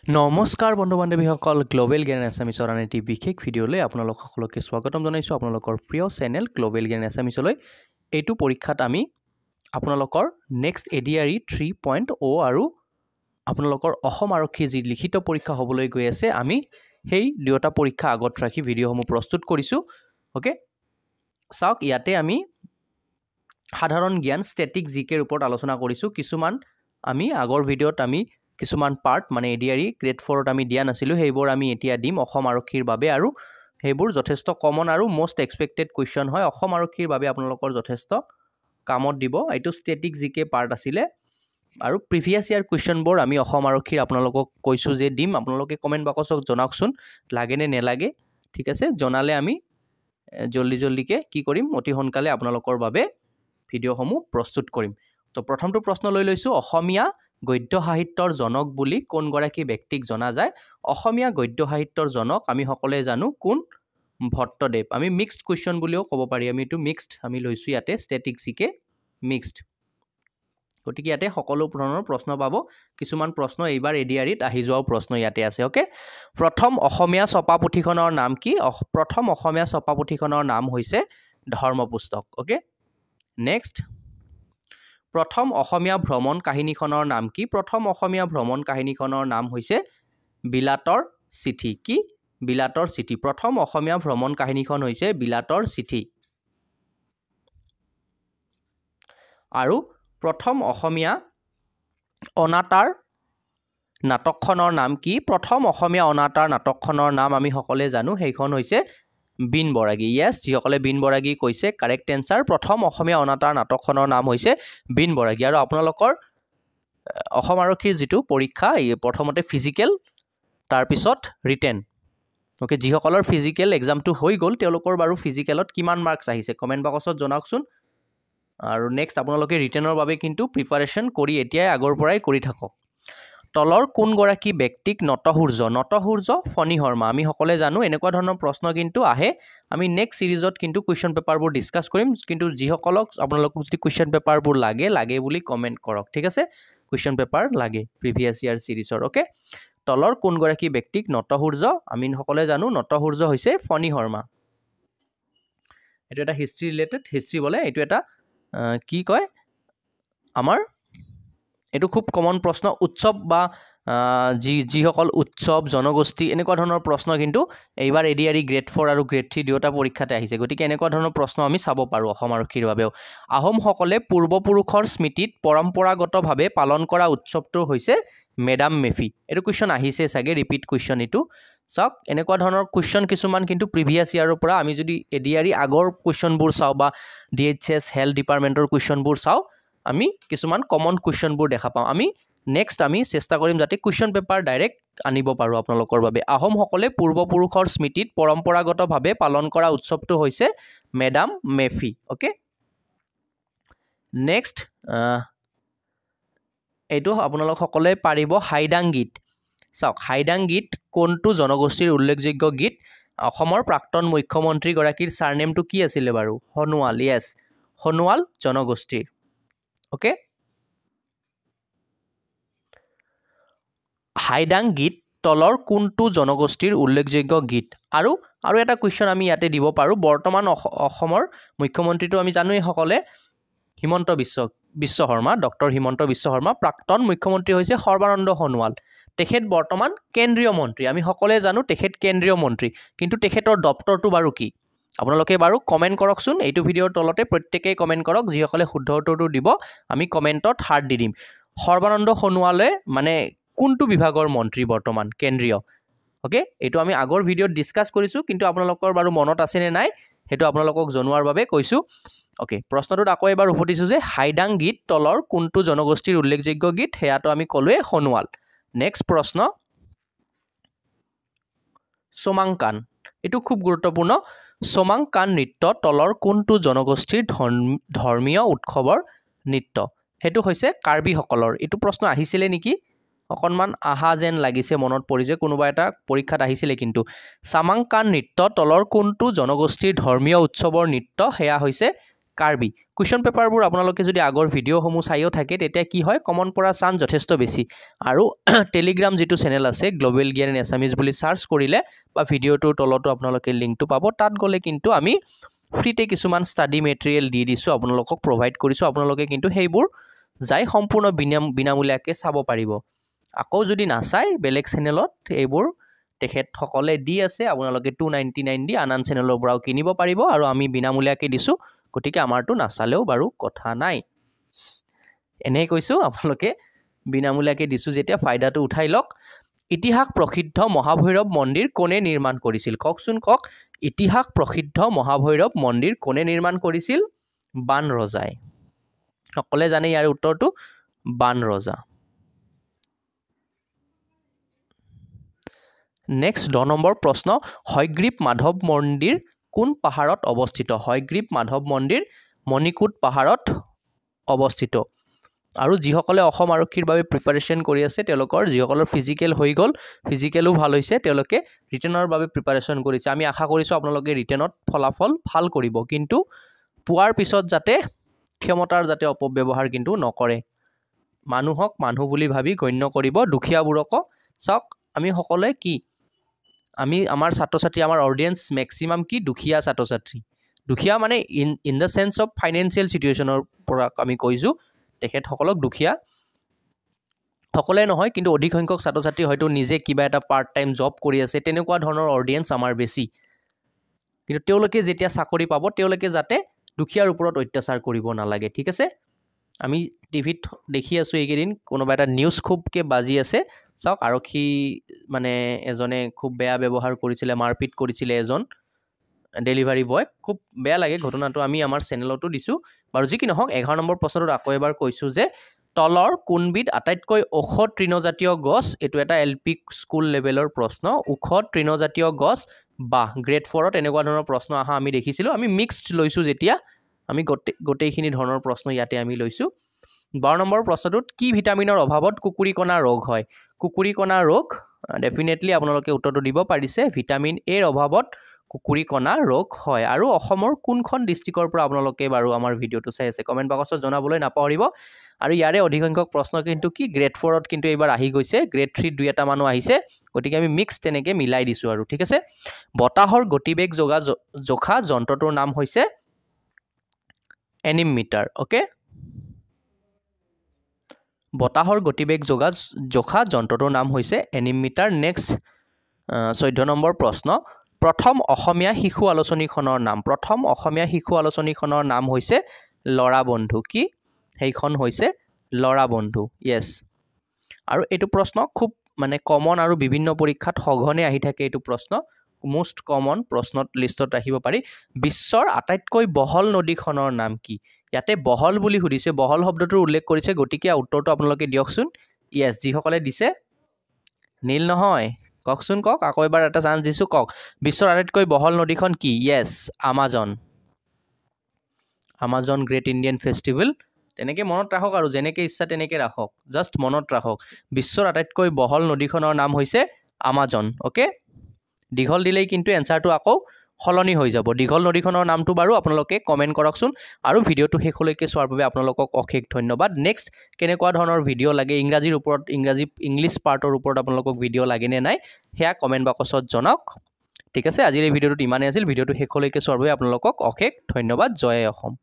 নমস্কাৰ বন্ধু বান্ধৱীসকল গ্লোবেল জ্ঞান এছামিছৰ আন এটি বিশেষ ভিডিঅ'লৈ আপোনালোক সকলোকে স্বাগতম জনাইছোঁ আপোনালোকৰ প্ৰিয় চেনেল গ্লোবেল জ্ঞান এছামিছলৈ। এইটো পৰীক্ষাত আমি আপোনালোকৰ নেক্সট এডিআৰই 3.0 আৰু আপোনালোকৰ অসম আৰক্ষী যি লিখিত পৰীক্ষা হ'বলৈ গৈ আছে আমি সেই দুয়োটা পৰীক্ষা আগত ৰাখি ভিডিঅ'সমূহ প্ৰস্তুত কৰিছোঁ। ওকে, চাওক ইয়াতে আমি সাধাৰণ জ্ঞান ষ্টেটিক জিকেৰ ওপৰত আলোচনা কৰিছোঁ। কিছুমান আমি আগৰ ভিডিঅ'ত আমি কিছুমান পাৰ্ট মানে এডিআৰই গ্ৰেড 4ত আমি দিয়া নাছিলোঁ, সেইবোৰ আমি এতিয়া দিম অসম আৰক্ষীৰ বাবে আৰু সেইবোৰ যথেষ্ট কমন আৰু মোষ্ট এক্সপেক্টেড কুৱেশ্যন হয়। অসম আৰক্ষীৰ বাবে আপোনালোকৰ যথেষ্ট কামত দিব। এইটো ষ্টেটিক জিকে পাৰ্ট আছিলে আৰু প্ৰিভিয়াছ ইয়াৰ কুৱেশ্যনবোৰ আমি অসম আৰক্ষীৰ আপোনালোকক কৈছোঁ যে দিম। আপোনালোকে কমেণ্ট বক্সত জনাওকচোন লাগে নে নেলাগে। ঠিক আছে, জনালে আমি জল্দিকৈ কি কৰিম, অতি সোনকালে আপোনালোকৰ বাবে ভিডিঅ'সমূহ প্ৰস্তুত কৰিম। তো প্ৰথমটো প্ৰশ্ন লৈ লৈছোঁ, অসমীয়া গদ্য সাহিত্যৰ জনক বুলি কোনগৰাকী ব্যক্তিক জনা যায়? অসমীয়া গদ্য সাহিত্যৰ জনক আমি সকলোৱে জানো কোন? ভট্টদেৱ। আমি মিক্সড কুৱেশ্যন বুলিও ক'ব পাৰি, আমি এইটো মিক্সড আমি লৈছোঁ ইয়াতে ষ্টেটিক জিকে মিক্সড। গতিকে ইয়াতে সকলো ধৰণৰ প্ৰশ্ন পাব। কিছুমান প্ৰশ্ন এইবাৰ এডিআৰইত আহি যোৱাও প্ৰশ্ন ইয়াতে আছে। অ'কে, প্ৰথম অসমীয়া ছপা পুথিখনৰ নাম কি? প্ৰথম অসমীয়া ছপা পুথিখনৰ নাম হৈছে ধৰ্মপুস্তক। অ'কে, নেক্সট, প্ৰথম অসমীয়া ভ্ৰমণ কাহিনীখনৰ নাম কি? প্ৰথম অসমীয়া ভ্ৰমণ কাহিনীখনৰ নাম হৈছে বিলাতৰ চিঠি। কি? বিলাতৰ চিঠি। প্ৰথম অসমীয়া ভ্ৰমণ কাহিনীখন হৈছে বিলাতৰ চিঠি। আৰু প্ৰথম অসমীয়া অনাতাঁৰ নাটকখনৰ নাম কি? প্ৰথম অসমীয়া অনাতাঁৰ নাটকখনৰ নাম আমি সকলোৱে জানো, সেইখন হৈছে বিন বৰাগী। য়েছ, যিসকলে বিন বৰাগী কৈছে কাৰেক্ট এনচাৰ। প্ৰথম অসমীয়া অনাতাঁৰ নাটকখনৰ নাম হৈছে বিন বৰাগী। আৰু আপোনালোকৰ অসম আৰক্ষীৰ যিটো পৰীক্ষা, প্ৰথমতে ফিজিকেল তাৰপিছত ৰিটেন। অ'কে, যিসকলৰ ফিজিকেল এক্সামটো হৈ গ'ল তেওঁলোকৰ বাৰু ফিজিকেলত কিমান মাৰ্কছ আহিছে কমেণ্ট বক্সত জনাওকচোন। আৰু নেক্সট আপোনালোকে ৰিটেনৰ বাবে কিন্তু প্ৰিপাৰেশ্যন কৰি এতিয়াই আগৰ পৰাই কৰি থাকক। তলৰ কোনগৰাকী ব্যক্তিক নটসূৰ্য? নটসূৰ্য ফণী শৰ্মা। আমি সকলোৱে জানো এনেকুৱা ধৰণৰ প্ৰশ্ন কিন্তু আহে। আমি নেক্সট ছিৰিজত কিন্তু কুৱেশ্যন পেপাৰবোৰ ডিছকাছ কৰিম, কিন্তু যিসকলক আপোনালোকক যদি কুৱেশ্যন পেপাৰবোৰ লাগে বুলি কমেণ্ট কৰক। ঠিক আছে, কুৱেশ্যন পেপাৰ লাগে প্ৰিভিয়াছ ইয়াৰ ছিৰিজৰ। অ'কে, তলৰ কোনগৰাকী ব্যক্তিক নটসূৰ্য? আমি সকলোৱে জানো নটসূৰ্য হৈছে ফণী শৰ্মা। এইটো এটা হিষ্ট্ৰী ৰিলেটেড, হিষ্ট্ৰী বোলে এইটো এটা কি কয় আমাৰ, এইটো খুব কমন প্ৰশ্ন। উৎসৱ বা যিসকল উৎসৱ জনগোষ্ঠী এনেকুৱা ধৰণৰ প্ৰশ্ন কিন্তু এইবাৰ এডিআৰই গ্ৰেড 4 আৰু গ্ৰেড 3 দুয়োটা পৰীক্ষাতে আহিছে। গতিকে এনেকুৱা ধৰণৰ প্ৰশ্ন আমি চাব পাৰোঁ অসম আৰক্ষীৰ বাবেও। আহোমসকলে পূৰ্বপুৰুষৰ স্মৃতিত পৰম্পৰাগতভাৱে পালন কৰা উৎসৱটো হৈছে মেডাম মেফি। এইটো কুৱেশ্যন আহিছে চাগে, ৰিপিট কুৱেশ্যন এইটো। চাওক এনেকুৱা ধৰণৰ কুৱেশ্যন কিছুমান কিন্তু প্ৰিভিয়াছ ইয়াৰৰ পৰা আমি যদি এডিআৰই আগৰ কুৱেশ্যনবোৰ চাওঁ বা DHS হেল্থ ডিপাৰ্টমেণ্টৰ কুৱেশ্যনবোৰ চাওঁ, আমি কিছুমান কমন কুৱেশ্যনবোৰ দেখা পাওঁ। আমি নেক্সট আমি চেষ্টা কৰিম যাতে কুৱেশ্যন পেপাৰ ডাইৰেক্ট আনিব পাৰোঁ আপোনালোকৰ বাবে। আহোমসকলে পূৰ্বপুৰুষৰ স্মৃতিত পৰম্পৰাগতভাৱে পালন কৰা উৎসৱটো হৈছে মেডাম মেফি। অ'কে, নেক্সট এইটো আপোনালোক সকলোৱে পাৰিব, হাইদাং গীত। চাওক, হাইদাং গীত কোনটো জনগোষ্ঠীৰ উল্লেখযোগ্য গীত? অসমৰ প্ৰাক্তন মুখ্যমন্ত্ৰীগৰাকীৰ ছাৰনেমটো কি আছিলে বাৰু? সোণোৱাল। য়েছ, সোণোৱাল জনগোষ্ঠীৰ। অ'কে, হাইদাং গীত তলৰ কোনটো জনগোষ্ঠীৰ উল্লেখযোগ্য গীত? আৰু এটা কুৱেশ্যন আমি ইয়াতে দিব পাৰোঁ। বৰ্তমান অসমৰ মুখ্যমন্ত্ৰীটো আমি জানোৱেই সকলে হিমন্ত বিশ্ব শৰ্মা, ডক্টৰ হিমন্ত বিশ্ব শৰ্মা। প্ৰাক্তন মুখ্যমন্ত্ৰী হৈছে সৰ্বানন্দ সোণোৱাল। তেখেত বৰ্তমান কেন্দ্ৰীয় মন্ত্ৰী। আমি সকলোৱে জানো তেখেত কেন্দ্ৰীয় মন্ত্ৰী, কিন্তু তেখেতৰ দপ্তৰটো বাৰু কি? আপোনালোকে বাৰু কমেণ্ট কৰকচোন। এইটো ভিডিঅ'ৰ তলতে প্ৰত্যেকেই কমেণ্ট কৰক। যিসকলে শুদ্ধ উত্তৰটো দিব আমি কমেণ্টত হাৰ্ট দি দিম। সৰ্বানন্দ সোণোৱালে মানে কোনটো বিভাগৰ মন্ত্ৰী বৰ্তমান? কেন্দ্ৰীয়। অ'কে, এইটো আমি আগৰ ভিডিঅ'ত ডিছকাছ কৰিছোঁ, কিন্তু আপোনালোকৰ বাৰু মনত আছেনে নাই সেইটো আপোনালোকক জনোৱাৰ বাবে কৈছোঁ। অ'কে, প্ৰশ্নটোত আকৌ এবাৰ উভতিছোঁ যে হাইদাং গীত তলৰ কোনটো জনগোষ্ঠীৰ উল্লেখযোগ্য গীত? সেয়াটো আমি ক'লোৱে সোণোৱাল। নেক্সট প্ৰশ্ন, চোমাংকান। এইটো খুব গুৰুত্বপূৰ্ণ। চোমাংকান নৃত্য তলৰ কোনটো জনগোষ্ঠীৰ ধৰ্মীয় উৎসৱৰ নৃত্য? সেইটো হৈছে কাৰ্বিসকলৰ। এইটো প্ৰশ্ন আহিছিলে নেকি? অকণমান আহা যেন লাগিছে, মনত পৰিছে কোনোবা এটা পৰীক্ষাত আহিছিলে কিন্তু। চামাংকান নৃত্য তলৰ কোনটো জনগোষ্ঠীৰ ধৰ্মীয় উৎসৱৰ নৃত্য? সেয়া হৈছে কাৰ্বি কুৱেশ্যন পেপাৰবোৰ আপোনালোকে যদি আগৰ ভিডিঅ'সমূহ চাইও থাকে তেতিয়া কি হয় কমন পৰা চান্স যথেষ্ট বেছি আৰু টেলিগ্ৰাম যিটো চেনেল আছে গ্লোবেল জ্ঞান ইন এছামিজ বুলি সাৰ্চ কৰিলে বা ভিডিঅ'টোৰ তলতো আপোনালোকে লিংকটো পাব তাত গ'লে কিন্তু আমি ফ্ৰীতে কিছুমান ষ্টাডি মেটেৰিয়েল দি দিছোঁ আপোনালোকক প্ৰভাইড কৰিছোঁ আপোনালোকে কিন্তু সেইবোৰ যাই সম্পূৰ্ণ বিনামূলীয়াকৈ চাব পাৰিব আকৌ যদি নাচাই বেলেগ চেনেলত এইবোৰ তেখেতসকলে দি আছে আপোনালোকে 299 দি আন চেনেলৰ পৰাও কিনিব পাৰিব আৰু আমি বিনামূলীয়াকৈ দিছোঁ গতিকে আমাৰটো নাচালেও বাৰু কথা নাই এনেই কৈছোঁ আপোনালোকে বিনামূলীয়াকৈ দিছোঁ যেতিয়া ফাইদাটো উঠাই লওক ইতিহাস প্ৰসিদ্ধ মহাভৈৰৱ মন্দিৰ কোনে নিৰ্মাণ কৰিছিল কওকচোন কওক ইতিহাস প্ৰসিদ্ধ মহাভৈৰৱ মন্দিৰ কোনে নিৰ্মাণ কৰিছিল বান ৰজাই সকলে জানে ইয়াৰ উত্তৰটো বান ৰজা নেক্সট 10 নম্বৰ প্ৰশ্ন হয়গ্ৰীৱ মাধৱ মন্দিৰ কোন পাহাৰত অৱস্থিত হয়গ্ৰীৱ মাধৱ মন্দিৰ মণিকোট পাহাৰত অৱস্থিত আৰু যিসকলে অসম আৰক্ষীৰ বাবে প্ৰিপাৰেচন কৰি আছে তেওঁলোকৰ যিসকলৰ ফিজিকেল হৈ গ'ল ফিজিকেলো ভাল হৈছে তেওঁলোকে ৰিটেনৰ বাবে প্ৰিপাৰেচন কৰিছে আমি আশা কৰিছোঁ আপোনালোকে ৰিটেনত ফলাফল ভাল কৰিব কিন্তু পোৱাৰ পিছত যাতে ক্ষমতাৰ যাতে অপব্যৱহাৰ কিন্তু নকৰে মানুহক মানুহ বুলি ভাবি গণ্য কৰিব দুখীয়াবোৰক চাওক আমি সকলোৱে কি আমি আমাৰ ছাত্ৰ ছাত্ৰী আমাৰ অডিয়েন্স মেক্সিমাম কি দুখীয়া ছাত্ৰ ছাত্ৰী দুখীয়া মানে in the sense of financial সিচুৱেশ্যনৰ পৰা আমি কৈছোঁ তেখেতসকলক দুখীয়া সকলে নহয় কিন্তু অধিক সংখ্যক ছাত্ৰ ছাত্ৰী হয়তো নিজে কিবা এটা পাৰ্ট টাইম জব কৰি আছে তেনেকুৱা ধৰণৰ অডিয়েন্স আমাৰ বেছি কিন্তু তেওঁলোকে যেতিয়া চাকৰি পাব তেওঁলোকে যাতে দুখীয়াৰ ওপৰত অত্যাচাৰ কৰিব নালাগে ঠিক আছে আমি টিভিত দেখি আছোঁ এইকেইদিন কোনোবা এটা নিউজ খুবকৈ বাজি আছে চাওক আৰক্ষী মানে এজনে খুব বেয়া ব্যৱহাৰ কৰিছিলে মাৰপিট কৰিছিলে এজন ডেলিভাৰী বয় খুব বেয়া লাগে ঘটনাটো আমি আমাৰ চেনেলতো দিছোঁ বাৰু যি কি নহওক 11 নম্বৰ প্ৰশ্নটোত আকৌ এবাৰ কৈছোঁ যে তলৰ কোনবিধ আটাইতকৈ ওখ তৃণজাতীয় গছ এইটো এটা LP স্কুল লেভেলৰ প্ৰশ্ন ওখ তৃণজাতীয় গছ বা গ্ৰেড 4ত এনেকুৱা ধৰণৰ প্ৰশ্ন আহা আমি দেখিছিলোঁ আমি মিক্সড লৈছোঁ যেতিয়া আমি গোটেইখিনি ধৰণৰ প্ৰশ্ন ইয়াতে আমি লৈছোঁ 12 নম্বৰ প্ৰশ্নটোত কি ভিটামিনৰ অভাৱত কুকুৰিকণা ৰোগ হয় কুকুৰিকণা ৰোগ ডেফিনেটলি আপোনালোকে উত্তৰটো দিব পাৰিছে ভিটামিন এৰ অভাৱত কুকুৰিকণা ৰোগ হয় আৰু অসমৰ কোনখন ডিষ্ট্ৰিক্টৰ পৰা আপোনালোকে বাৰু আমাৰ ভিডিঅ'টো চাই আছে কমেণ্ট বক্সত জনাবলৈ নাপাহৰিব আৰু ইয়াৰে অধিকসংখ্যক প্ৰশ্ন কিন্তু কি গ্ৰেড 4ত কিন্তু এইবাৰ আহি গৈছে গ্ৰেড 3 দুই এটা মানুহ আহিছে গতিকে আমি মিক্স তেনেকৈ মিলাই দিছোঁ আৰু ঠিক আছে বতাহৰ গতিবেগ জোখা যন্ত্ৰটোৰ নাম হৈছে এনিমিটাৰ ওকে বতাহৰ গতিবেগ জোখা যন্ত্ৰটোৰ নাম হৈছে এনিমিটাৰ নেক্সট 14 নম্বৰ প্ৰশ্ন প্ৰথম অসমীয়া শিশু আলোচনীখনৰ নাম হৈছে লৰা বন্ধু কি সেইখন হৈছে লৰা বন্ধু ইয়েছ আৰু এইটো প্ৰশ্ন খুব মানে কমন আৰু বিভিন্ন পৰীক্ষাত সঘনে আহি থাকে এইটো প্ৰশ্ন মোষ্ট কমন প্ৰশ্নত লিষ্টত ৰাখিব পাৰি বিশ্বৰ আটাইতকৈ বহল নদীখনৰ নাম কি ইয়াতে বহল বুলি সুধিছে বহল শব্দটোৰ উল্লেখ কৰিছে গতিকে উত্তৰটো আপোনালোকে দিয়কচোন ইয়েছ যিসকলে দিছে নীল নহয় কওকচোন কওক আকৌ এবাৰ এটা চান্স দিছোঁ কওক বিশ্বৰ আটাইতকৈ বহল নদীখন কি yes Amazon great Indian festival তেনেকৈ মনত ৰাখক আৰু যেনেকৈ ইচ্ছা তেনেকৈ ৰাখক জাষ্ট মনত ৰাখক বিশ্বৰ আটাইতকৈ বহল নদীখনৰ নাম হৈছে আমাজন অ'কে দীঘল দিলেই কিন্তু এনচাৰটো আকৌ সলনি হৈ যাব দীঘল নদীখনৰ নামটো বাৰু আপোনালোকে কমেণ্ট কৰকচোন আৰু ভিডিঅ'টো শেষলৈকে চোৱাৰ বাবে আপোনালোকক অশেষ ধন্যবাদ নেক্সট কেনেকুৱা ধৰণৰ ভিডিঅ' লাগে ইংলিছ পাৰ্টৰ ওপৰত আপোনালোকক ভিডিঅ' লাগে নে নাই সেয়া কমেণ্ট বক্সত জনাওক ঠিক আছে আজিৰ এই ভিডিঅ'টোত ইমানেই আছিল ভিডিঅ'টো শেষলৈকে চোৱাৰ বাবে আপোনালোকক অশেষ ধন্যবাদ জয় অসম